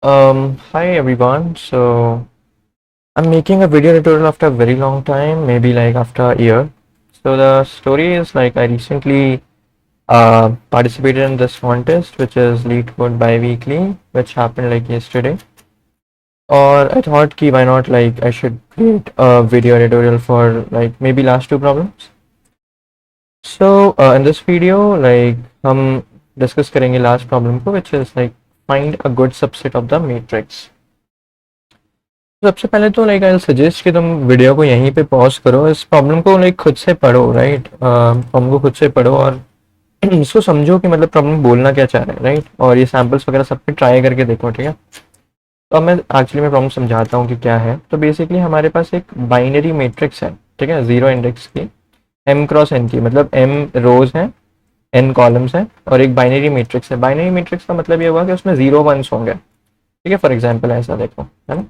Hi everyone. So I'm making a video tutorial after a very long time, maybe like after a year. So the story is like I recently participated in this contest, which is Lead Code Bi-Weekly, which happened like yesterday. Or I thought ki why not like I should create a video tutorial for like maybe last two problems. So in this video like हम discuss करेंगे last problem को, which is like find a good subset of the matrix. सबसे पहले तो like I suggest कि तुम video को यहीं पे पॉज करो, इस प्रॉब्लम को लाइक खुद से पढ़ो, राइट। प्रॉब्लम को खुद से पढ़ो और इसको समझो कि मतलब प्रॉब्लम बोलना क्या चाह रहे हैं, राइट। और ये सैम्पल्स वगैरह सब पे ट्राई करके देखो, ठीक है। तो अब मैं एक्चुअली मैं प्रॉब्लम समझाता हूँ कि क्या है। तो बेसिकली हमारे पास एक बाइनरी मैट्रिक्स है, ठीक है, जीरो इंडेक्स की, एम क्रॉस एन की, मतलब एम रोज हैं, एन कॉलम्स हैं, और एक बाइनरी मैट्रिक्स है। बाइनरी मैट्रिक्स का मतलब ये हुआ कि उसमें जीरो वंस होंगे, ठीक है। फॉर एग्जाम्पल ऐसा देखो, है ना।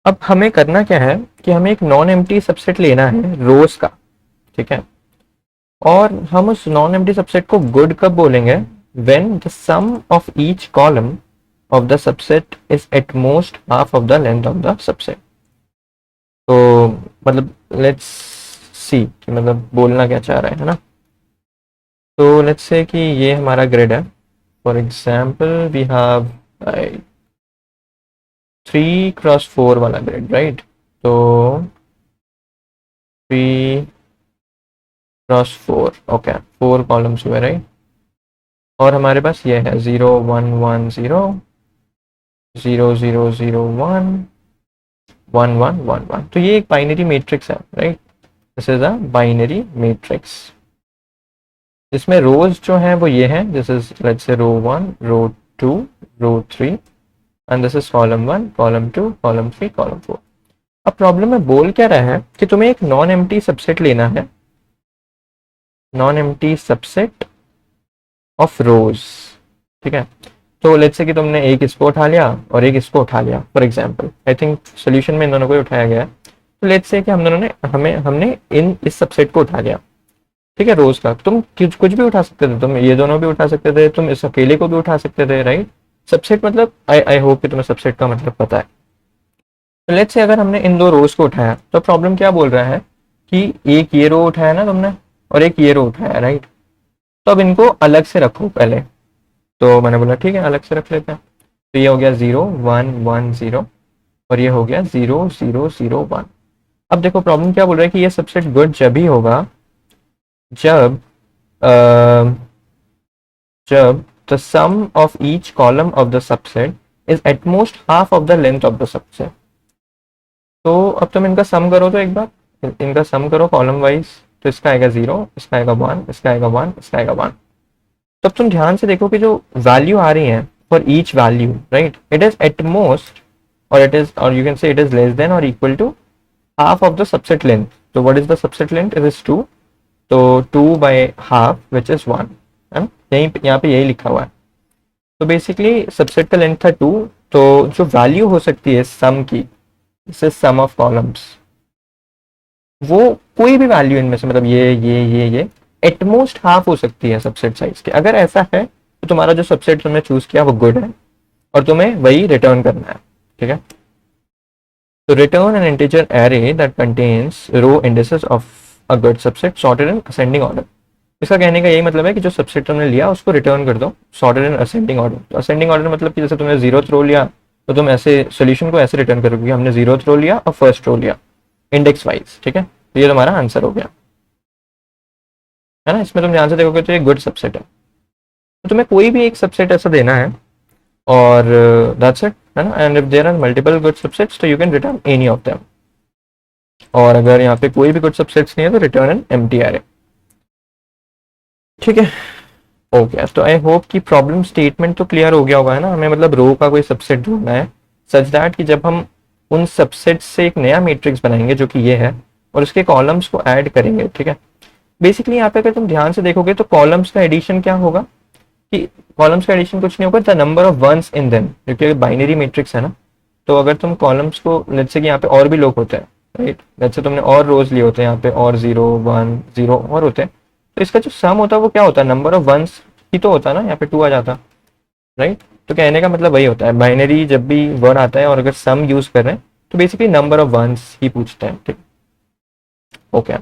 अब हमें करना क्या है कि हमें एक नॉन एम्प्टी सबसेट लेना है रोज का, ठीक है। और हम उस नॉन एम्प्टी सबसेट को गुड कब बोलेंगे? When the sum of each column of the subset is at most half of the length of the subset. तो मतलब लेट्स सी कि मतलब बोलना क्या चाह रहा है ना। तो लेट्स से कि ये हमारा ग्रिड है। For example we have 3x4 वाला ग्रिड, राइट। तो 3x4, ओके, 4 कॉलम्स हुए, राइट। और हमारे पास ये है 0 1 1 0 0 0 0 1 1 1 1 1। तो ये एक बाइनरी मैट्रिक्स है, right. This is a binary matrix. इसमें रोज जो है वो ये है, this is let's say row 1 row 2 row 3 and this is column 1 column 2 column 3 column 4। अब प्रॉब्लम में बोल क्या रहा है कि तुम्हें एक नॉन एम्प्टी सबसेट लेना है, नॉन एम्प्टी सबसेट ऑफ रोज, ठीक है। तो लेट्स से कि तुमने एक इसको उठा लिया और एक इसको उठा लिया, for example. I think solution में इन दोनों को ही उठाया गया है। तो लेट्स से कि हम दोनों ने हमने इन इस सबसेट को उठा लिया, ठीक है, रोज का। तुम कुछ भी उठा सकते थे, तुम ये दोनों भी उठा सकते थे, तुम इस अकेले को भी उठा सकते थे, राइट। सबसेट मतलब आई होप कि तुम्हें सबसेट का मतलब पता है। तो लेट्स से अगर हमने इन दो रोज को उठाया तो प्रॉब्लम क्या बोल रहा है कि एक ये रो उठाया ना तुमने और एक ये रो उठाया, राइट। तो अब इनको अलग से रखो पहले। तो मैंने बोला ठीक है, अलग से रख लेते हैं। तो ये हो गया 0 1 1 0 और ये हो गया 0 0 0 1। अब देखो प्रॉब्लम क्या बोल रहा है कि ये सबसेट गुड जब ही होगा जब जब the sum of each column of the subset is at most half of the length of the subset. तो अब तुम इनका सम करो, तो एक बार इनका सम करो कॉलम वाइज। तो इसका आएगा 0, इसका आएगा 1, इसका आएगा 1, इसका आएगा 1। तब तुम ध्यान से देखो कि जो वैल्यू आ रही है for each value, right, it is at most और इट इज, और you can say it is less than और equal to half of the subset length. तो what is the subset length? It is 2। तो 2 by half which is 1, है ना। यहीं यहाँ पे यही लिखा हुआ है। तो बेसिकली सबसेट का लेंथ था 2। तो जो वैल्यू हो सकती है सम की, this is sum of columns, वो कोई भी वैल्यू इनमें से, मतलब ये एटमोस्ट हाफ हो सकती है सबसेट साइज के। अगर ऐसा है तो तुम्हारा जो सबसेट तुमने चूज किया वो गुड है और तुम्हें वही रिटर्न करना है, ठीक है। तो return an integer array that contains row indices of a good subset sorted in ascending order. इसका कहने का यही मतलब है कि जो सबसेट तुमने लिया उसको रिटर्न कर दो सॉर्टेड इन असेंडिंग ऑर्डर। तो असेंडिंग ऑर्डर मतलब कि जैसे तुमने 0th रो लिया तो तुम ऐसे सोल्यूशन को ऐसे रिटर्न करोगे, हमने 0th रो लिया और फर्स्ट रो लिया इंडेक्स वाइज, ठीक है। तो ये तुम्हारा आंसर हो गया, है ना। इसमें तुम ध्यान से देखोगे तो ये गुड सबसेट है। तो तुम्हें कोई भी एक सबसेट ऐसा देना है और दैट्स इट, है ना। And if there are multiple good subsets तो you can return any of them. और अगर यहाँ पे कोई भी गुड सबसेट्स नहीं है तो रिटर्न एन एम्प्टी एरे, ठीक है। ओके, तो आई होप कि प्रॉब्लम स्टेटमेंट तो क्लियर हो गया होगा, है ना। हमें मतलब रो का कोई सबसेट ढूंढना है सच दैट कि जब हम उन सबसेट से एक नया मैट्रिक्स बनाएंगे जो कि ये है और उसके कॉलम्स को ऐड करेंगे, ठीक है। बेसिकली यहाँ पे अगर तुम ध्यान से देखोगे तो कॉलम्स का एडिशन क्या होगा कि कॉलम्स का एडिशन कुछ नहीं होगा, the number of ones in them, क्योंकि बाइनरी मैट्रिक्स है ना। तो अगर तुम कॉलम्स को लेट्स से कि यहाँ पे और भी लोग होते हैं, राइट, लेट्स से तुमने और रोज लिए होते हैं यहाँ पे और 0 1 0 और होते हैं, तो इसका जो सम होता है वो क्या होता है? नंबर ऑफ वंस ही तो होता है ना। यहाँ पे 2 आ जाता, राइट। तो कहने का मतलब वही होता है, बाइनरी जब भी वर्ड आता है और अगर सम यूज कर रहे हैं तो बेसिकली नंबर ऑफ वंस ही पूछता है, ठीक। ओके,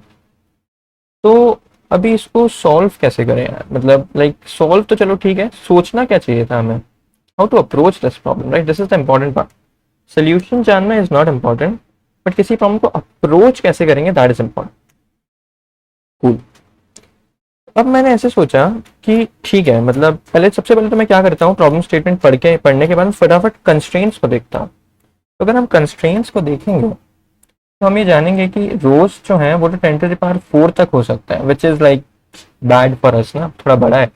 तो अभी इसको सॉल्व कैसे करें यार, मतलब लाइक सॉल्व तो चलो ठीक है, सोचना क्या चाहिए था हमें, how to approach this problem, right, this is the important part. Solution जानना इज नॉट इंपॉर्टेंट, बट किसी प्रॉब्लम को अप्रोच कैसे करेंगे दैट इज इंपॉर्टेंट। कूल। अब मैंने ऐसे सोचा कि ठीक है, मतलब पहले सबसे पहले तो मैं क्या करता हूँ, प्रॉब्लम स्टेटमेंट पढ़ने के बाद फटाफट कंस्ट्रेंट्स को देखता हूँ। तो अगर हम कंस्ट्रेंट्स को देखेंगे तो हम ये जानेंगे कि रोज जो है वो तो 10⁴ तक हो सकता है, which is like bad for us ना, थोड़ा बड़ा है।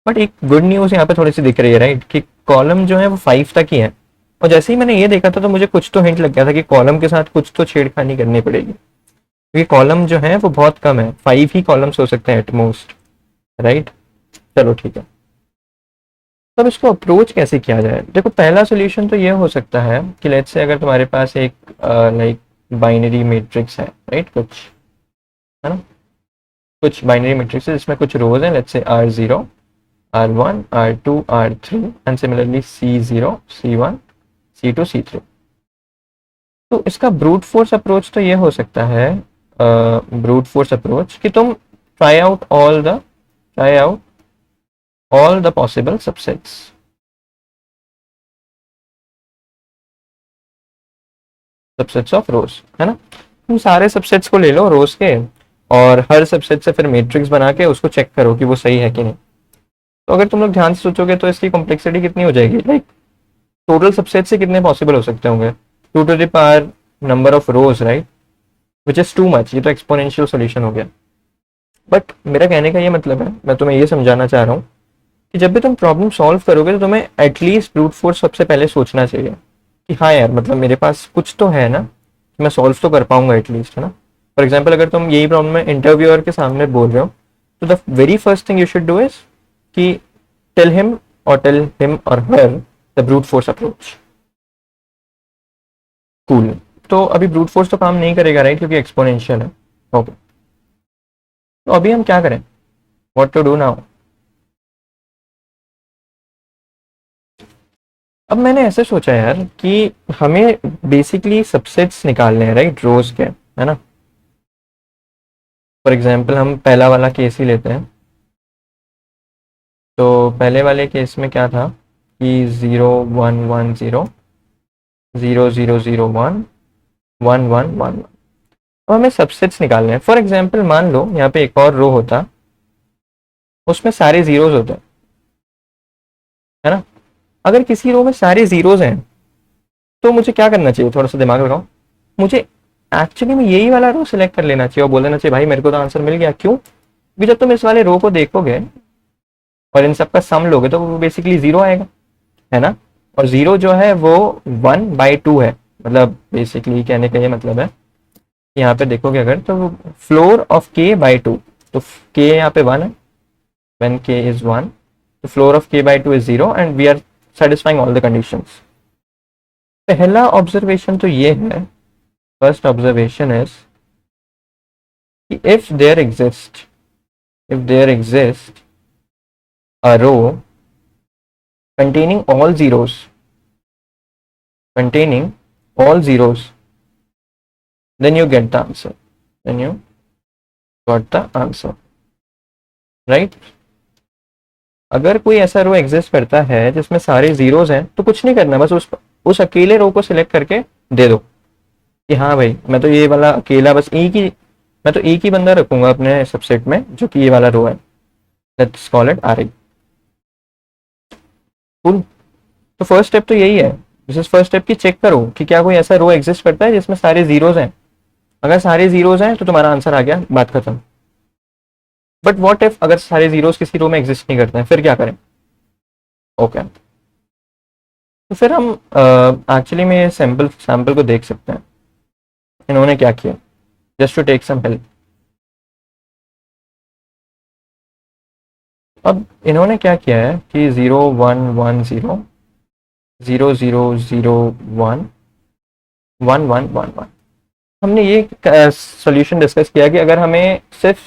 बट एक गुड न्यूज यहाँ पे थोड़ी सी दिख रही है, राइट, कि कॉलम जो है वो 5 तक ही है। और जैसे ही मैंने ये देखा था तो मुझे कुछ तो हिंट लग गया था कि कॉलम के साथ कुछ तो छेड़खानी करनी पड़ेगी, क्योंकि कॉलम जो है वो बहुत कम है, 5 ही कॉलम्स हो सकते हैं एटमोस्ट, राइट। चलो ठीक है, तो अब इसको अप्रोच कैसे किया जाए। देखो पहला सोल्यूशन तो ये हो सकता है कि लेट्स से अगर तुम्हारे पास एक लाइक बाइनरी मैट्रिक्स है, राइट, कुछ है ना, कुछ बाइनरी मैट्रिक्स है जिसमें कुछ रोज हैं, let's say R0, R1, R2, R3 and similarly C0, C1, C2, C3। तो इसका ब्रूट फोर्स अप्रोच तो ये हो सकता है, ब्रूट फोर्स अप्रोच, कि तुम try out all the possible subsets of रोज, है ना। तुम सारे सबसेट्स को ले लो रोज के, और हर सबसेट से फिर मैट्रिक्स बना के उसको चेक करो कि वो सही है कि नहीं। तो अगर तुम लोग ध्यान से सोचोगे तो इसकी कॉम्प्लेक्सिटी कितनी हो जाएगी, लाइक टोटल सबसेट से कितने पॉसिबल हो सकते होंगे, 2 to the power number of rows, right, which is too much, ये तो एक्सपोनेंशियल सोल्यूशन हो गया। बट मेरा कहने का ये मतलब है, मैं तुम्हें ये समझाना चाह रहा हूँ कि जब भी तुम प्रॉब्लम सॉल्व करोगे तो तुम्हें एटलीस्ट ब्रूट फोर्स सबसे पहले सोचना चाहिए कि हाँ यार, मतलब मेरे पास कुछ तो है ना, कि मैं सॉल्व तो कर पाऊंगा एटलीस्ट, है ना। फॉर एग्जाम्पल अगर तुम यही प्रॉब्लम में इंटरव्यूअर के सामने बोल रहे हो तो the very first thing you should do is कि टेल हिम और हर the brute force approach. Cool. तो अभी ब्रूट फोर्स तो काम नहीं करेगा, राइट, क्योंकि एक्सपोनेंशियल है। ओके, तो अभी हम क्या करें, व्हाट टू डू नाउ। अब मैंने ऐसे सोचा यार कि हमें बेसिकली सबसेट्स निकालने हैं, राइट, रोज के, है ना। फॉर एग्जाम्पल हम पहला वाला केस ही लेते हैं। तो पहले वाले केस में क्या था कि 0 1 1 0 0 0 0 1 1 1 1। अब हमें सबसेट्स निकालने हैं। फॉर एग्जाम्पल मान लो यहाँ पे एक और रो होता, उसमें सारे जीरोज होते हैं, है ना। अगर किसी रो में सारे जीरोज हैं तो मुझे क्या करना चाहिए, थोड़ा सा दिमाग लगाओ। मुझे एक्चुअली में यही वाला रो सिलेक्ट कर लेना चाहिए और बोल देना चाहिए भाई मेरे को तो आंसर मिल गया। क्यों, क्योंकि जब तुम इस वाले रो को देखोगे और इन सबका सम लोगे तो वो बेसिकली जीरो आएगा, है ना। और जीरो जो है वो 1/2 है, मतलब बेसिकली कहने का ये मतलब है, यहाँ पे देखोगे अगर तो फ्लोर ऑफ k/2, तो k यहाँ पे 1 है, when k is 1, the floor of k/2 is 0 and we are satisfying all the conditions। पहला ऑब्जर्वेशन तो ये है, फर्स्ट ऑब्जर्वेशन इज कि if there exists a row containing all zeros, then you get the answer, then you got the answer, right। अगर कोई ऐसा रो exist करता है जिसमें सारे जीरोज हैं तो कुछ नहीं करना, बस उस अकेले रो को सिलेक्ट करके दे दो कि हाँ भाई मैं तो ये वाला अकेला, बस मैं तो एक ही बंदा रखूंगा अपने सबसेट में जो कि ये वाला रो है, let's call it Ri। Cool. तो फर्स्ट स्टेप तो यही है, दिस इज फर्स्ट स्टेप, कि चेक करो कि क्या कोई ऐसा रो एग्जिस्ट करता है जिसमें सारे जीरोज हैं। अगर सारे जीरोज हैं तो तुम्हारा आंसर आ गया, बात खत्म। बट व्हाट इफ अगर सारे जीरोज किसी रो में एग्जिस्ट नहीं करते हैं, फिर क्या करें। ओके, तो फिर हम एक्चुअली में सैंपल सैंपल को देख सकते हैं इन्होंने क्या किया, just to take some help. अब इन्होंने क्या किया है कि 0 1 1 0 0 0 0 1 1 1 1 1। हमने ये सॉल्यूशन डिस्कस किया कि अगर हमें सिर्फ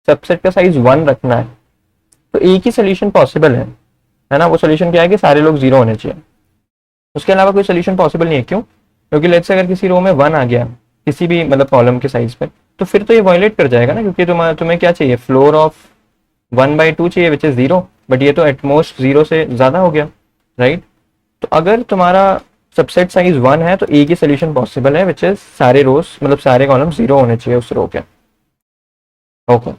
सबसेट का साइज 1 रखना है तो एक ही सोल्यूशन पॉसिबल है, है ना, वो सोल्यूशन क्या है कि सारे लोग जीरो होने चाहिए, उसके अलावा कोई सोल्यूशन पॉसिबल नहीं है। क्यों? क्योंकि लेट्स से अगर किसी रो में 1 आ गया किसी भी मतलब कॉलम के साइज पे, तो फिर तो ये वायलेट कर जाएगा ना, क्योंकि तुम्हें क्या चाहिए, फ्लोर ऑफ 1/2 चाहिए विच इज 0, बट ये तो एटमोस्ट 0 से ज्यादा हो गया, राइट? तो अगर तुम्हारा सबसेट साइज 1 है तो एक ही सोल्यूशन पॉसिबल है विच इज सारे रोज मतलब सारे कॉलम 0 होने चाहिए उस रो के। ओके,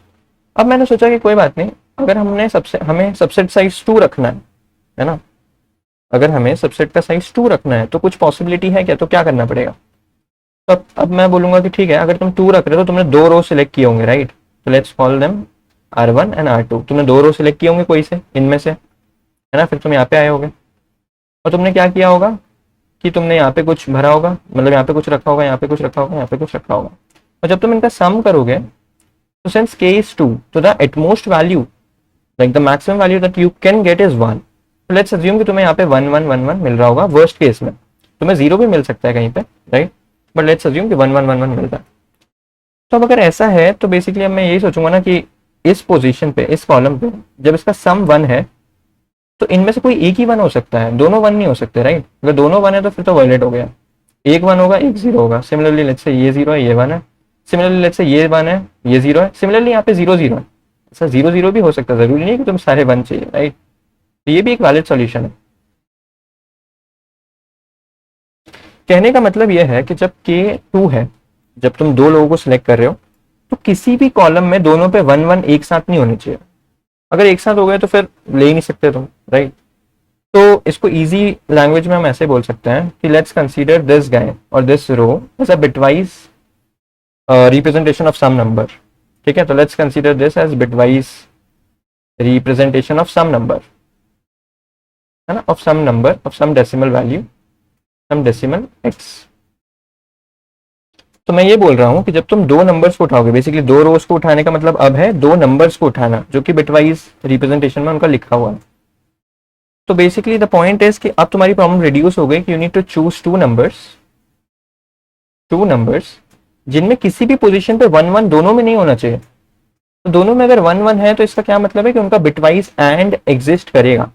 अब मैंने सोचा कि कोई बात नहीं, अगर हमें सबसेट साइज 2 रखना है ना, अगर हमें सबसेट का साइज 2 रखना है तो कुछ पॉसिबिलिटी है क्या, तो क्या करना पड़ेगा? तो अब मैं बोलूंगा कि ठीक है, अगर तुम 2 रख रहे हो तो तुमने 2 रो सिलेक्ट किए होंगे, राइट? तो let's call them R1 and R2। तुमने 2 रो सिलेक्ट किए होंगे कोई से इनमें से, है ना? फिर तुम यहाँ पे आए होगे और तुमने क्या किया होगा कि तुमने यहाँ पे कुछ भरा होगा, मतलब यहाँ पे कुछ रखा होगा, यहाँ पे कुछ रखा होगा, यहाँ पे कुछ रखा होगा, और जब तुम इनका सम करोगे तो सिंस k is 2 तो the at most value like the maximum value that you can get is 1। तो लेट्स अज्यूम कि तुम्हें यहाँ पे 1 1 1 1 मिल रहा होगा, वर्स्ट केस में तुम्हें 0 भी मिल सकता है कहीं पे, राइट? बट लेट्स अज्यूम कि 1 1 1 1 मिल रहा है। तो अब अगर ऐसा है तो बेसिकली अब मैं यही सोचूंगा ना कि इस पोजीशन पे, इस कॉलम पे जब इसका सम 1 है तो इनमें से कोई एक ही 1 हो सकता है, दोनों 1 नहीं हो सकते, राइट? अगर दोनों 1 है तो फिर तो वायलेट हो गया, एक 1 होगा एक 0 होगा। सिमिलरली लेट्स से ये 0 है ये 1 है, सिमिलरली लेट्स से ये 1 है ये 0 है, सिमिलरली यहाँ पे 0 0 है। ऐसा 0 0 भी हो सकता है, जरूरी नहीं है कि तुम सारे 1 चाहिए, राइट? तो ये भी एक वैलिड सॉल्यूशन है। कहने का मतलब यह है कि जब k 2 है, जब तुम दो लोगों को सिलेक्ट कर रहे हो तो किसी भी कॉलम में दोनों पे 1 1 एक साथ नहीं होने चाहिए। अगर एक साथ हो गए तो फिर ले ही नहीं सकते तुम, राइट? तो इसको इजी लैंग्वेज में हम ऐसे बोल सकते हैं कि लेट्स कंसीडर दिस गाय और this row as a bitwise representation of some number. ठीक है, तो let's consider this as bitwise representation of some number, है ना, of some number of some decimal value, some decimal x। तो मैं ये बोल रहा हूं कि जब तुम दो नंबर्स को उठाओगे, बेसिकली दो रोज को उठाने का मतलब अब है दो नंबर्स को उठाना जो कि बिटवाइज रिप्रेजेंटेशन में उनका लिखा हुआ है। तो बेसिकली द पॉइंट इज कि अब तुम्हारी प्रॉब्लम रिड्यूस हो गई कि you need to choose two numbers जिनमें किसी भी पोजीशन पे 1 1 दोनों में नहीं होना चाहिए। तो दोनों में अगर 1 1 है तो इसका क्या मतलब है कि उनका बिटवाइज एंड एग्जिस्ट करेगा।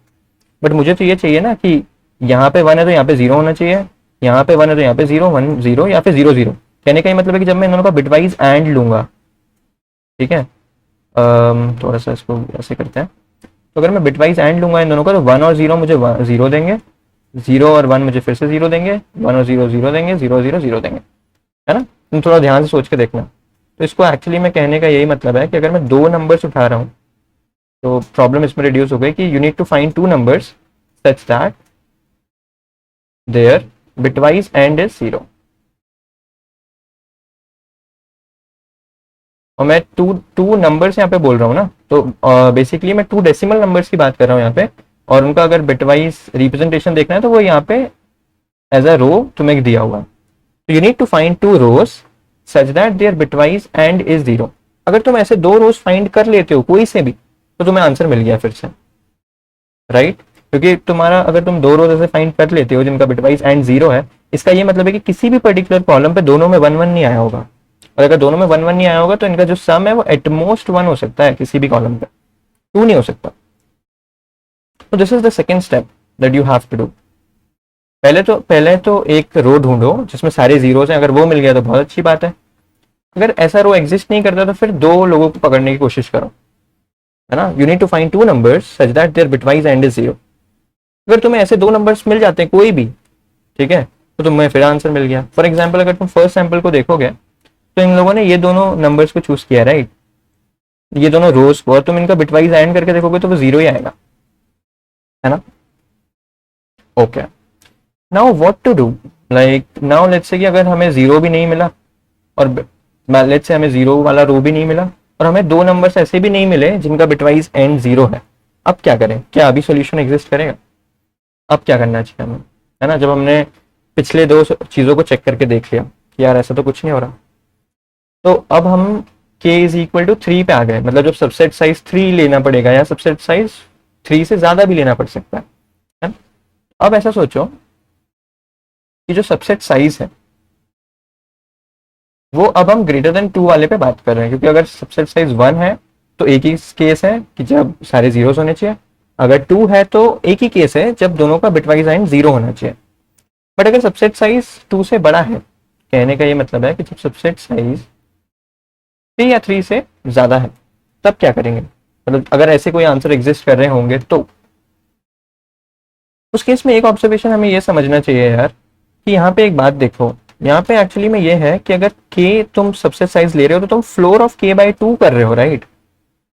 बट मुझे तो ये चाहिए ना कि यहाँ पे 1 है तो यहाँ पे 0 होना चाहिए, यहाँ पे 1 है तो यहाँ पे 0 1 0 या फिर 0 0। कहने का ये मतलब है कि जब मैं इन दोनों का बिटवाइज एंड लूंगा, ठीक है, थोड़ा सा इसको ऐसे करते हैं, तो अगर मैं बिटवाइज एंड लूंगा इन दोनों का तो 1 और 0 मुझे 0 देंगे, 0 और 1 मुझे फिर से 0 देंगे, 1 और 0 0 देंगे, 0 0 0 देंगे, है ना? तुम थोड़ा ध्यान से सोच के देखना। तो इसको एक्चुअली में कहने का यही मतलब है कि अगर मैं दो नंबर्स उठा रहा हूँ तो प्रॉब्लम इसमें रिड्यूस हो गई कि you need to find two numbers such that their bitwise and is 0। और मैं टू नंबर्स यहाँ पे बोल रहा हूँ ना, तो बेसिकली मैं 2 डेसिमल नंबर्स की बात कर रहा हूँ यहाँ पे, और उनका अगर बिटवाइज रिप्रेजेंटेशन देखना है तो वो यहाँ पे एज अ रो तुम्हें दिया हुआ है। तो you need to find 2 rows such that their bitwise and is 0। अगर तुम ऐसे 2 रोज फाइंड कर लेते हो कोई से भी तो तुम्हें आंसर मिल गया फिर से, राइट? क्योंकि तुम्हारा अगर तुम 2 रोज ऐसे फाइंड कर लेते हो जिनका बिटवाइज एंड 0 है, इसका ये मतलब है कि किसी भी पर्टिकुलर कॉलम पे दोनों में 1 1 नहीं आया होगा, और अगर दोनों में 1 1 नहीं आया होगा तो इनका जो सम है वो एटमोस्ट 1 हो सकता है किसी भी कॉलम पे, 2 नहीं हो सकता। तो this is the second step that you have to do. पहले तो एक रो ढूंढो जिसमें सारे जीरोस हैं, अगर वो मिल गया तो बहुत अच्छी बात है। अगर ऐसा रो एग्जिस्ट नहीं करता तो फिर दो लोगों को पकड़ने की कोशिश करो, है ना? You need to find 2 numbers such that their bitwise and is 0। अगर तुम्हें ऐसे 2 नंबर्स मिल जाते हैं कोई भी, ठीक है, तो तुम्हें फिर आंसर मिल गया। फॉर एग्जाम्पल अगर तुम फर्स्ट सैंपल को देखोगे तो इन लोगों ने ये दोनों नंबर्स को चूज किया, राइट? ये दोनों रोज को, और तुम इनका बिटवाइज एंड करके देखोगे तो वो 0 ही आएगा, है ना? Okay, now what to do, like now let's say कि अगर हमें 0 भी नहीं मिला और लेट्स से हमें 0 वाला रो भी नहीं मिला और हमें 2 नंबर्स ऐसे भी नहीं मिले जिनका बिटवाइज एंड 0 है, अब क्या करें? क्या अभी सॉल्यूशन एग्जिस्ट करेगा? अब क्या करना चाहिए हमें, है ना? जब हमने पिछले 2 चीजों को चेक करके देख लिया कि यार ऐसा तो कुछ नहीं हो रहा, तो अब हम k इज इक्वल टू 3 पे आ गए, मतलब जब सबसेट साइज 3 लेना पड़ेगा या सबसेट साइज 3 से ज्यादा भी लेना पड़ सकता है? अब ऐसा सोचो कि जो सबसेट साइज है वो अब हम ग्रेटर देन 2 वाले पे बात कर रहे हैं, क्योंकि अगर सबसेट साइज 1 है तो एक ही केस है कि जब सारे जीरोस होने चाहिए, अगर 2 है तो एक ही केस है जब दोनों का बिटवाइज एंड 0 होना चाहिए। बट अगर सबसेट साइज 2 से बड़ा है, कहने का ये मतलब है कि जब सबसेट साइज 3 या 3 से ज्यादा है तब क्या करेंगे, मतलब अगर ऐसे कोई आंसर एग्जिस्ट कर रहे होंगे तो उस केस में एक ऑब्जर्वेशन हमें ये समझना चाहिए यार कि यहाँ पे एक बात देखो, यहाँ पे एक्चुअली में ये है कि अगर के तुम सबसेट साइज ले रहे हो तो तुम फ्लोर ऑफ के बाय 2 कर रहे हो, राइट।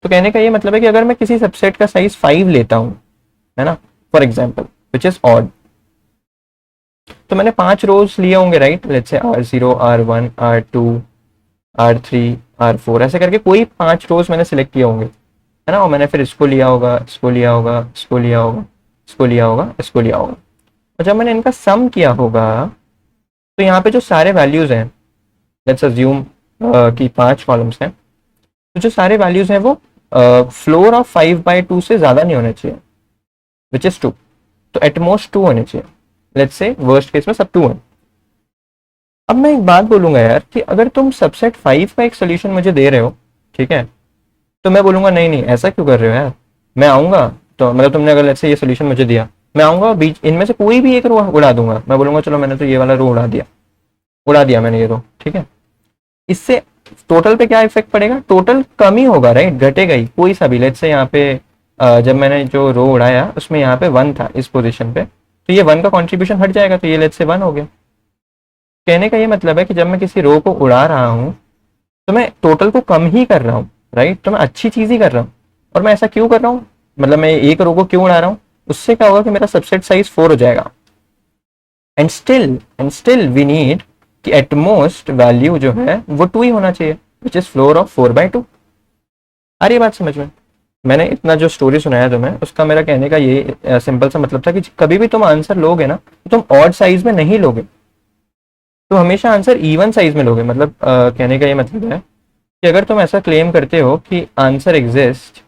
तो कहने का ये मतलब है कि अगर मैं किसी सबसेट का साइज 5 लेता हूँ, है ना, for example which is odd, तो मैंने 5 रोज लिए होंगे, right. Let's say R0, R1, R2, R3, R4 ऐसे करके कोई 5 रोज मैंने सिलेक्ट किए होंगे, है ना। और मैंने फिर इसको लिया होगा, इसको लिया होगा, इसको लिया होगा, इसको लिया होगा, इसको लिया होगा। और जब मैंने इनका सम किया होगा तो यहाँ पे जो सारे वैल्यूज हैं, लेट्स अज्यूम कि 5 कॉलम्स हैं, तो जो सारे वैल्यूज हैं वो फ्लोर ऑफ 5/2 से ज्यादा नहीं होने चाहिए, विच इज 2। तो एटमोस्ट 2 होने चाहिए। लेट्स से वर्स्ट केस में सब 2 है। अब मैं एक बात बोलूंगा यार कि अगर तुम सबसेट 5 का एक सोल्यूशन मुझे दे रहे हो, ठीक है, तो मैं बोलूंगा नहीं नहीं ऐसा क्यों कर रहे हो यार। मैं आऊंगा, तो मतलब तुमने अगर लेट्स से ये सोल्यूशन मुझे दिया, मैं आऊंगा बीच इनमें से कोई भी एक रो उड़ा दूंगा। मैं बोलूंगा चलो मैंने तो ये वाला रो उड़ा दिया मैंने ये रो, ठीक है। इससे टोटल पे क्या इफेक्ट पड़ेगा, टोटल कम ही होगा, राइट, घटेगा ही कोई सा भी। लेट्स से यहाँ पे जब मैंने जो रो उड़ाया उसमें यहाँ पे 1 था इस पोजीशन पे, तो ये 1 का कंट्रीब्यूशन हट जाएगा, तो ये लेट्स से 1 हो गया। कहने का ये मतलब है कि जब मैं किसी रो को उड़ा रहा हूँ तो मैं टोटल को कम ही कर रहा हूँ, राइट। तो मैं अच्छी चीज ही कर रहा हूँ। और मैं ऐसा क्यों कर रहा हूँ, मतलब मैं एक रो को क्यों उड़ा रहा हूँ, उससे क्या होगा कि मेरा सबसेट साइज 4 हो जाएगा। एंड स्टिल वी नीड कि एटमोस्ट वैल्यू जो है वो 2 ही होना चाहिए, विच इज फ्लोर ऑफ 4/2। आ रही बात समझ में। मैंने इतना जो स्टोरी सुनाया तुम्हें उसका मेरा कहने का ये सिंपल सा मतलब था कि कभी भी तुम आंसर लोगे ना तो तुम ऑड साइज में नहीं लोगे, तो हमेशा आंसर इवन साइज में लोगे। मतलब कहने का ये मतलब है कि अगर तुम ऐसा क्लेम करते हो कि answer exist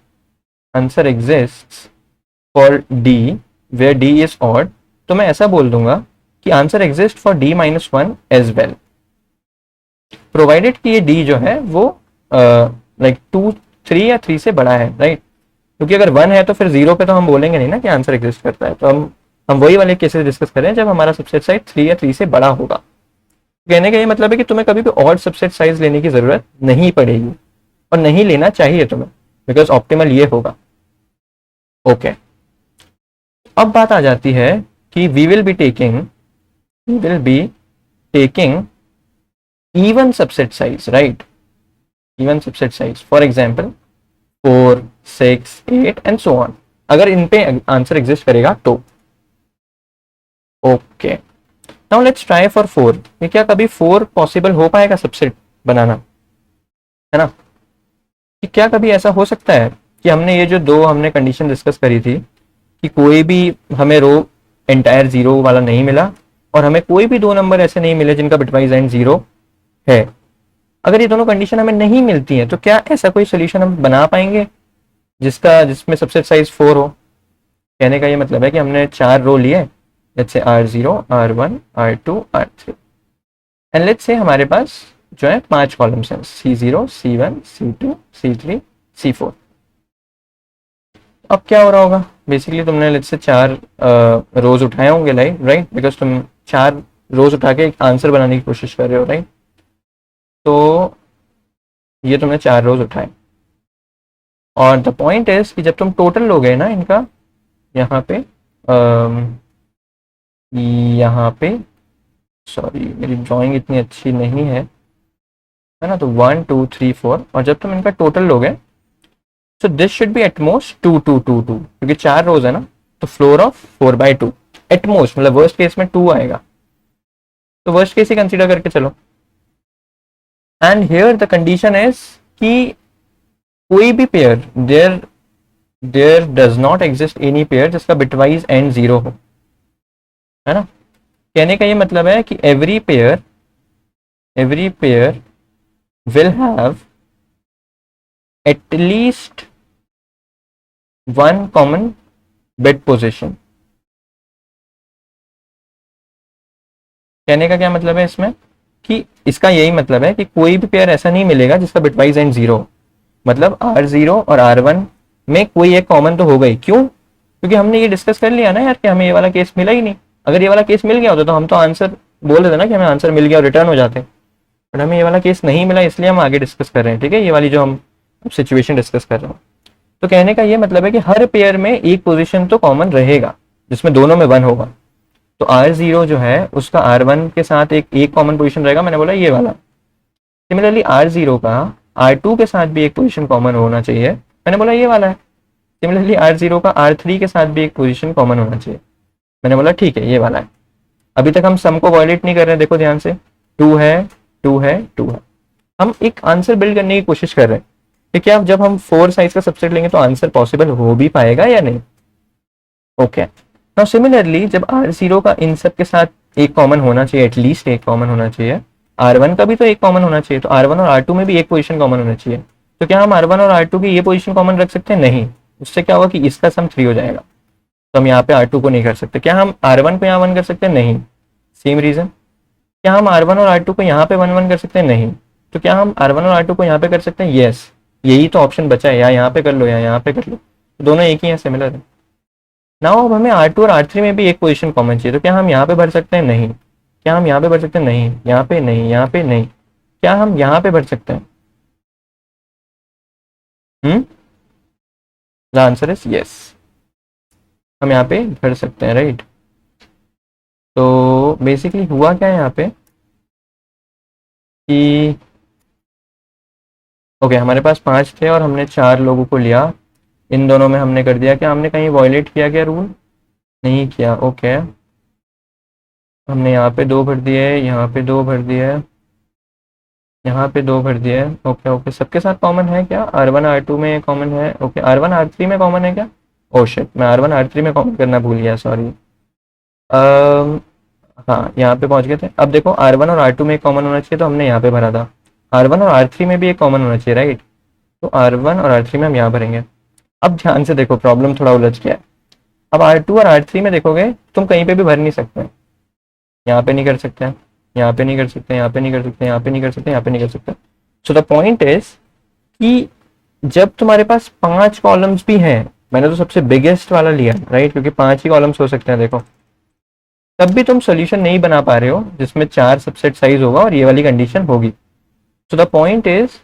for D where D is odd, तो मैं ऐसा बोल दूंगा कि answer exist for D-1 as well, provided कि ये डी जो है वो लाइक 2, 3 या 3 से बड़ा है, राइट। क्योंकि अगर 1 है तो फिर 0 पे तो हम बोलेंगे नहीं ना कि आंसर एग्जिस्ट करता है। तो हम वही वाले केसेस डिस्कस कर रहे हैं जब हमारा सबसेट साइज 3 या 3 से बड़ा होगा। कहने का ये मतलब है कि तुम्हें कभी भी ऑड सबसेट साइज लेने की जरूरत नहीं पड़ेगी और नहीं लेना चाहिए तुम्हें, बिकॉज ऑप्टिमल ये होगा। ओके अब बात आ जाती है कि we will be taking even subset size, right, even subset size, for example 4, 6, 8 and so on, अगर इन पे आंसर एग्जिस्ट करेगा तो। Okay now let's try for 4। ये क्या कभी 4 पॉसिबल हो पाएगा सबसेट बनाना, है ना, कि क्या कभी ऐसा हो सकता है कि हमने ये जो दो हमने कंडीशन डिस्कस करी थी कि कोई भी हमें रो एंटायर 0 वाला नहीं मिला और हमें कोई भी 2 नंबर ऐसे नहीं मिले जिनका बिटवाइज एंड 0 है, अगर ये दोनों कंडीशन हमें नहीं मिलती हैं तो क्या ऐसा कोई सोल्यूशन हम बना पाएंगे जिसमें सबसेट साइज 4 हो। कहने का ये मतलब है कि हमने 4 रो लिए, let's say R0, R1, R2, R3 and let's say हमारे पास जो है 5 कॉलम्स हैं, C0, C1, C2, C3, C4। अब क्या हो रहा होगा, बेसिकली तुमने लेट्स से 4 रोज उठाए होंगे, राइट, बिकॉज तुम 4 रोज उठा के एक आंसर बनाने की कोशिश कर रहे हो, राइट। तो ये तुमने 4 रोज उठाए और द पॉइंट इज कि जब तुम टोटल लोगे ना इनका, यहाँ पे सॉरी मेरी ड्राइंग इतनी अच्छी नहीं है ना, तो 1, 2, 3, 4 और जब तुम इनका टोटल लोगे तो दिस शुड बी एटमोस्ट 2, 2, 2, 2, क्योंकि 4 रोज है ना, तो फ्लोर ऑफ 4/2 एटमोस्ट, मतलब वर्स्ट केस में 2 आएगा, तो वर्स्ट केस ही कंसीडर करके चलो। And here the condition is कि कोई भी pair there does not exist any pair जिसका बिटवाइज एंड 0 हो, है ना। कहने का ये मतलब है कि every pair will have at least 1 common bit position. कहने का क्या मतलब है इसमें कि इसका यही मतलब है कि कोई भी पेयर ऐसा नहीं मिलेगा जिसका बिटवाइज एंड 0 हो, मतलब R0 और R1 में कोई एक कॉमन तो होगा ही। क्यों, क्योंकि हमने ये डिस्कस कर लिया ना यार कि हमें ये वाला केस मिला ही नहीं। अगर ये वाला केस मिल गया होता तो हम तो आंसर बोल देते ना कि हमें आंसर मिल गया और रिटर्न हो जाते, बट हमें ये वाला केस नहीं मिला, इसलिए हम आगे डिस्कस कर रहे हैं। ठीक है, ये वाली जो हम सिचुएशन डिस्कस कर रहे हैं। तो कहने का ये मतलब है कि हर पेयर में एक पोजीशन तो कॉमन रहेगा जिसमें दोनों में 1 होगा। तो R0 जो है उसका R1 के साथ एक कॉमन पोजीशन रहेगा, मैंने बोला ये वाला। सिमिलरली R0 का R2 के साथ भी एक पोजीशन कॉमन होना चाहिए, मैंने बोला ये वाला है। सिमिलरली R0 का R3 के साथ भी एक पोजीशन कॉमन होना चाहिए, मैंने बोला ठीक है ये वाला है। अभी तक हम सम को वायलेट नहीं कर रहे हैं, देखो ध्यान से, 2 है 2 है 2 है। हम एक आंसर बिल्ड करने की कोशिश कर रहे हैं कि क्या जब हम 4 साइज का सबसेट लेंगे तो आंसर पॉसिबल हो भी पाएगा या नहीं। ओके, नाउ सिमिलरली जब R0 का इन सब के साथ एक कॉमन होना चाहिए, एटलीस्ट एक कॉमन होना चाहिए, R1 का भी तो एक कॉमन होना चाहिए, तो R1 और R2 में भी एक पोजीशन कॉमन होना चाहिए। तो क्या हम R1 और R2 की ये पोजीशन कॉमन रख सकते हैं? नहीं, उससे क्या होगा कि इसका सम 3 हो जाएगा, तो हम यहाँ पे R2 को नहीं कर सकते। क्या हम R1 को यहाँ 1 कर सकते हैं? नहीं, सेम रीजन। क्या हम R1 और R2 को यहाँ पे 1 1 कर सकते हैं? नहीं। तो क्या हम R1 और R2 को यहाँ पे कर सकते हैं? यस, यही तो ऑप्शन बचा है, या यहाँ पे कर लो या यहाँ पे कर लो, तो दोनों एक ही हैं, सिमिलर है। नाउ अब हमें R2 और R3 में भी एक पोजीशन कॉमन चाहिए, तो क्या हम यहाँ पे भर सकते हैं? नहीं। क्या हम यहाँ पे भर सकते हैं? नहीं, यहाँ पे नहीं, यहाँ पे नहीं। क्या हम यहाँ पे भर सकते हैं? द आंसर इज यस, हम यहाँ पे भर सकते हैं, राइट। तो बेसिकली हुआ क्या है यहाँ पे कि ओके, हमारे पास 5 थे और हमने 4 लोगों को लिया, इन दोनों में हमने कर दिया, क्या हमने कहीं वॉयलेट किया क्या रूल? नहीं किया। ओके, हमने यहाँ पे 2 भर दिए, यहाँ पे 2 भर दिए, यहाँ पे 2 भर दिए। ओके ओके, सबके साथ कॉमन है क्या? R1 R2 में कॉमन है। ओके, R1 R3 में कॉमन है क्या? ओह शिट, मैं R1 R3 में कॉमन करना भूल गया, सॉरी। हाँ, यहाँ पे पहुंच गए थे। अब देखो R1 और R2 में एक कॉमन होना चाहिए, तो हमने यहाँ पे भरा था। R1 और R3 में भी एक कॉमन होना चाहिए, राइट। तो R1 और R3 में हम यहाँ भरेंगे। अब ध्यान से देखो, प्रॉब्लम थोड़ा उलझ गया है। अब R2 और R3 में देखोगे तुम कहीं पे भी भर नहीं सकते, यहाँ पे नहीं कर सकते, यहाँ पे नहीं कर सकते, यहाँ पे नहीं कर सकते, यहाँ पे नहीं कर सकते, यहाँ पे नहीं कर सकते। सो द पॉइंट इज कि जब तुम्हारे पास 5 कॉलम्स भी हैं, मैंने तो सबसे बिगेस्ट वाला लिया, राइट, क्योंकि 5 ही कॉलम्स हो सकते हैं, देखो, तब भी तुम सोल्यूशन नहीं बना पा रहे हो जिसमें 4 सबसेट साइज होगा और ये वाली कंडीशन होगी। सो द पॉइंट इज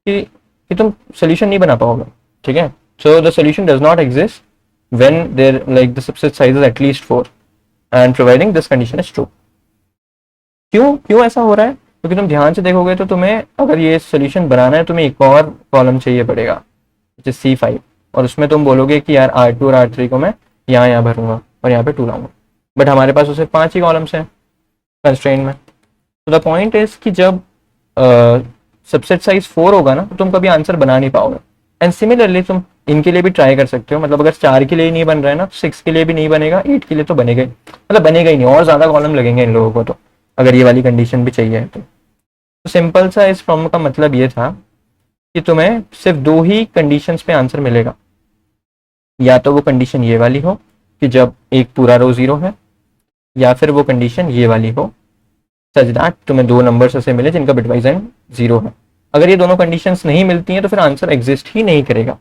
कि तुम सोल्यूशन नहीं बना पाओगे, ठीक है। So the solution does not exist when there like the subset size is at least 4 and providing this condition is true. क्यों क्यों ऐसा हो रहा है? क्योंकि तुम ध्यान से देखोगे तो तुम्हें अगर ये सोल्यूशन बनाना है, तुम्हें एक और कॉलम चाहिए पड़ेगा, C5, और उसमें तुम बोलोगे कि यार R2 और R3 को मैं यहाँ भरूंगा और यहाँ पे 2 लाऊंगा, बट हमारे पास उसे 5 ही कॉलम्स हैं कंस्ट्रेंट में। तो द पॉइंट इज कि जब सबसेट साइज 4 होगा ना, तो तुम कभी आंसर बना नहीं पाओगे। एंड सिमिलरली तुम इनके लिए भी ट्राई कर सकते हो, मतलब अगर 4 के लिए नहीं बन रहा है ना, तो 6 के लिए भी नहीं बनेगा, 8 के लिए तो बनेगा ही, मतलब बनेगा ही नहीं, और ज्यादा कॉलम लगेंगे इन लोगों को, तो अगर ये वाली कंडीशन भी चाहिए तो सिंपल सा इस प्रॉब्लम का मतलब ये था कि तुम्हें सिर्फ 2 ही कंडीशंस पे आंसर मिलेगा, या तो वो कंडीशन ये वाली हो कि जब एक पूरा रो 0 है, या फिर वो कंडीशन ये वाली हो सच दैट तुम्हें 2 नंबर्स ऐसे मिले जिनका बिटवाइज एंड 0 है। अगर ये दोनों कंडीशंस नहीं मिलती हैं तो फिर आंसर एग्जिस्ट ही नहीं करेगा,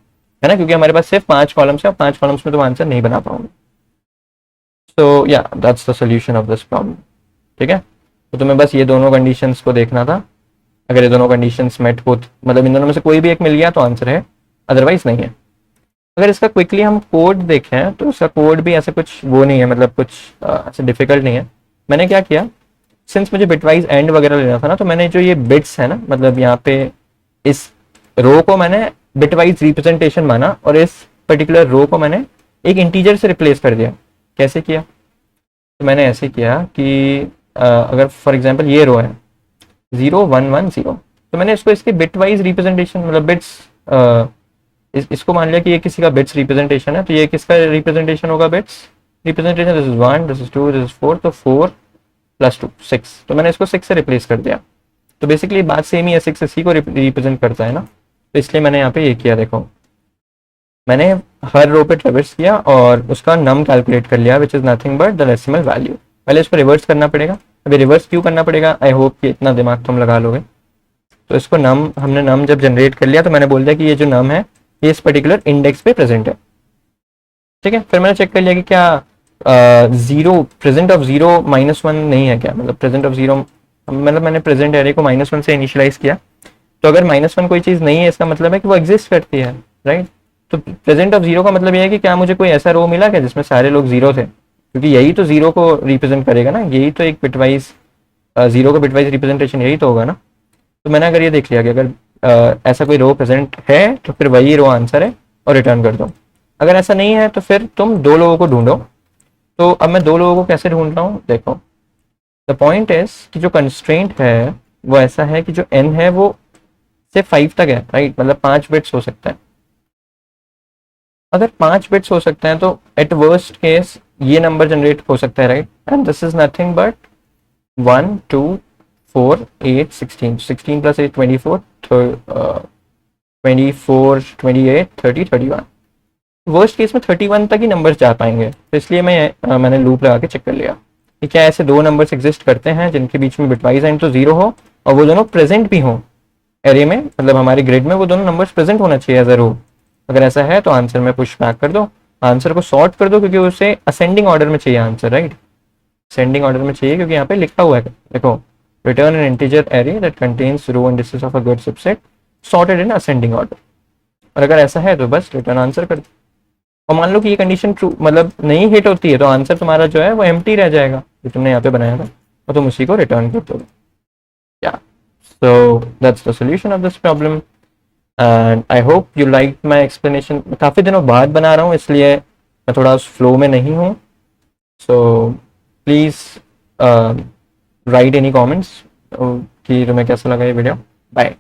है ना, क्योंकि हमारे पास सिर्फ 5 कॉलम्स है और 5 कॉलम्स में तुम आंसर नहीं बना पाओगे। सो या that's the solution of this problem, ठीक है। तो तुम्हें बस ये दोनों कंडीशंस को देखना था, अगर ये दोनों कंडीशंस मेट हो, मतलब इन दोनों में से कोई भी एक मिल गया तो आंसर है, अदरवाइज नहीं है। अगर इसका क्विकली हम कोड देखें तो इसका कोड भी ऐसे कुछ वो नहीं है, मतलब कुछ ऐसे डिफिकल्ट नहीं है। मैंने क्या किया, सिंस मुझे बिटवाइज एंड वगैरह लेना था ना, तो मैंने जो ये बिट्स है ना, मतलब यहाँ पे इस रो को मैंने बिटवाइज रिप्रेजेंटेशन माना और इस पर्टिकुलर रो को मैंने एक इंटीजर से रिप्लेस कर दिया। कैसे किया? तो मैंने ऐसे किया कि अगर फॉर एग्जांपल ये रो है 0 1 1 0, तो मैंने इसको इसके बिटवाइज रिप्रेजेंटेशन, मतलब बिट्स इसको मान लिया कि ये किसी का बिट्स रिप्रेजेंटेशन है, तो ये किसका रिप्रेजेंटेशन होगा? Bits representation, this is 1, this is 2, this is 4, तो 4 + 2 6, तो मैंने इसको 6 से रिप्लेस कर दिया। तो बेसिकली बात सेम ही है, 6 इसी को रिप्रेजेंट करता है ना, तो इसलिए मैंने यहाँ पे ये किया। देखो, मैंने हर रो पे ट्रेवर्स किया और उसका नम कैलकुलेट कर लिया, which is nothing but the decimal value. पहले इसको रिवर्स करना पड़ेगा। अभी रिवर्स क्यों करना पड़ेगा? आई होप कि इतना दिमाग तुम लगा लोगे। तो इसको हमने नम जब जनरेट कर लिया तो मैंने बोल दिया कि ये जो नम है ये इस पर्टिकुलर इंडेक्स पे प्रेजेंट है। ठीक है, फिर मैंने चेक कर लिया कि क्या जीरो, प्रेजेंट ऑफ जीरो -1 नहीं है क्या, मतलब प्रेजेंट ऑफ जीरो, मतलब मैंने प्रेजेंट एरे को -1 से इनिशियलाइज किया, तो अगर -1 कोई चीज़ नहीं है इसका मतलब है कि वो एग्जिस्ट करती है, राइट। तो प्रेजेंट ऑफ जीरो का मतलब ये है कि क्या मुझे कोई ऐसा रो मिला क्या जिसमें सारे लोग जीरो थे, क्योंकि यही तो जीरो को रिप्रेजेंट करेगा ना, यही तो एक बिटवाइज जीरो का बिटवाइज रिप्रेजेंटेशन यही तो होगा ना। तो मैंने अगर ये देख लिया कि अगर ऐसा कोई रो प्रेजेंट है तो फिर वही रो आंसर है और रिटर्न कर दो। अगर ऐसा नहीं है तो फिर तुम दो लोगों को ढूंढो। तो अब मैं दो लोगों को कैसे ढूंढ रहा हूँ देखो, द पॉइंट इज कि जो कंस्ट्रेंट है वो ऐसा है कि जो n है वो से 5 तक है, राइट, मतलब 5 बिट्स हो सकता है। अगर 5 बिट्स हो सकते हैं तो एट वर्स्ट केस ये नंबर जनरेट हो सकता है, right, and this is nothing but 1 2 4 8 16, 16 + 8 24, 24 28 30 31, worst case में 31 तक ही नंबर्स जा पाएंगे। तो इसलिए मैंने लूप लगा के चेक कर लिया कि क्या ऐसे दो नंबर्स एग्जिस्ट करते हैं जिनके बीच में बिटवाइज एंड तो जीरो हो और वो दोनों प्रेजेंट भी हो एरे में, मतलब हमारे ग्रिड में वो दोनों नंबर्स प्रेजेंट होना चाहिए एज अ रो। अगर ऐसा है तो आंसर में पुश बैक कर दो, आंसर को सॉर्ट कर दो, क्योंकि उसे असेंडिंग ऑर्डर में चाहिए आंसर, राइट, असेंडिंग ऑर्डर में चाहिए, क्योंकि यहाँ पे लिखा हुआ है देखो, return an integer array that contains row indices of a good subset sorted in ascending order. और अगर ऐसा है तो बस रिटर्न आंसर कर दो। और मान लो कि ये कंडीशन ट्रू मतलब नहीं हिट होती है तो आंसर तुम्हारा जो है वो एम्प्टी रह जाएगा जो तुमने यहाँ पे बनाया था, और तुम उसी को रिटर्न कर दोगे। या so that's the solution of this problem, and I hope you like my explanation. काफ़ी दिनों बाद बना रहा हूँ इसलिए मैं थोड़ा उस फ्लो में नहीं हूँ, so please write any comments कि तुम्हें कैसा लगा ये वीडियो। बाय।